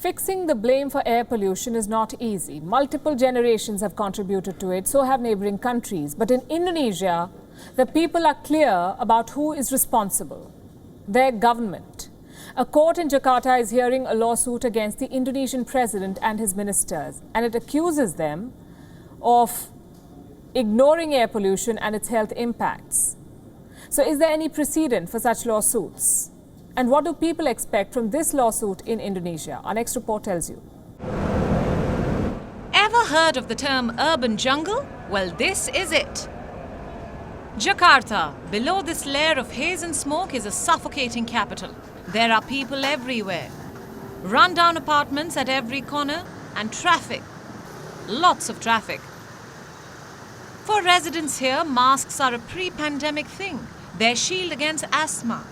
Fixing the blame for air pollution is not easy. Multiple generations have contributed to it, so have neighboring countries. But in Indonesia, the people are clear about who is responsible: their government. A court in Jakarta is hearing a lawsuit against the Indonesian president and his ministers, and it accuses them of ignoring air pollution and its health impacts. So is there any precedent for such lawsuits? And what do people expect from this lawsuit in Indonesia? Our next report tells you. Ever heard of the term urban jungle? Well, this is it. Jakarta, below this layer of haze and smoke, is a suffocating capital. There are people everywhere. Run-down apartments at every corner and traffic. Lots of traffic. For residents here, masks are a pre-pandemic thing. Their shield against asthma,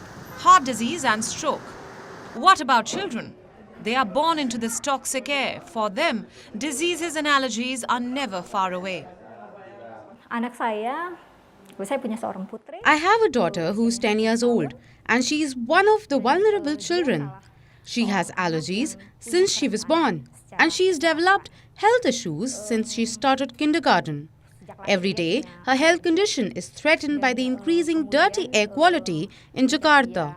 heart disease and stroke. What about children? They are born into this toxic air. For them, diseases and allergies are never far away. I have a daughter who's 10 years old, and she is one of the vulnerable children. She has allergies since she was born, and she's developed health issues since she started kindergarten. Every day, her health condition is threatened by the increasing dirty air quality in Jakarta.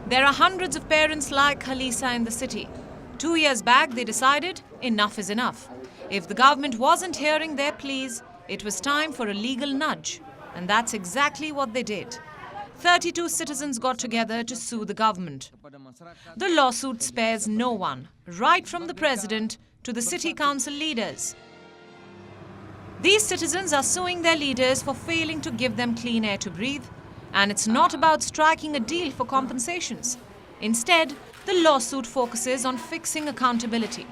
There are hundreds of parents like Halisa in the city. 2 years back, they decided enough is enough. If the government wasn't hearing their pleas, it was time for a legal nudge. And that's exactly what they did. 32 citizens got together to sue the government. The lawsuit spares no one, right from the president to the city council leaders. These citizens are suing their leaders for failing to give them clean air to breathe, and it's not about striking a deal for compensations. Instead, the lawsuit focuses on fixing accountability.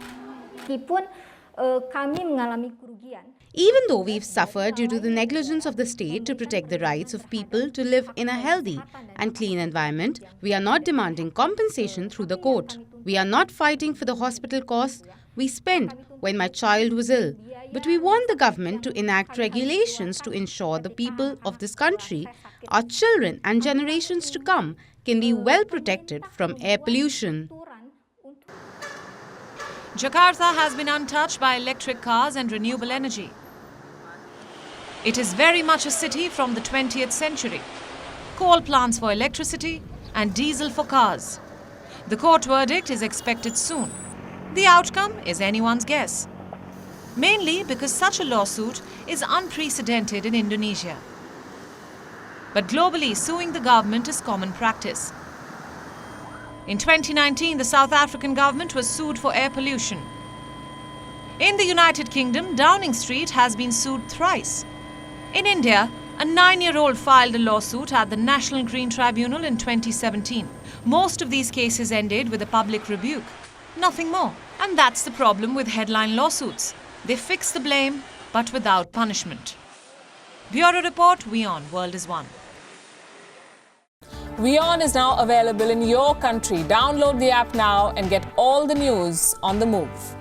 Even though we've suffered due to the negligence of the state to protect the rights of people to live in a healthy and clean environment, we are not demanding compensation through the court. We are not fighting for the hospital costs we spent when my child was ill. But we want the government to enact regulations to ensure the people of this country, our children and generations to come, can be well protected from air pollution. Jakarta has been untouched by electric cars and renewable energy. It is very much a city from the 20th century. Coal plants for electricity and diesel for cars. The court verdict is expected soon. The outcome is anyone's guess. Mainly because such a lawsuit is unprecedented in Indonesia. But globally, suing the government is common practice. In 2019, the South African government was sued for air pollution. In the United Kingdom, Downing Street has been sued thrice. In India, a 9-year-old filed a lawsuit at the National Green Tribunal in 2017. Most of these cases ended with a public rebuke. Nothing more. And that's the problem with headline lawsuits. They fix the blame, but without punishment. Bureau Report, WION World is One. WION is now available in your country. Download the app now and get all the news on the move.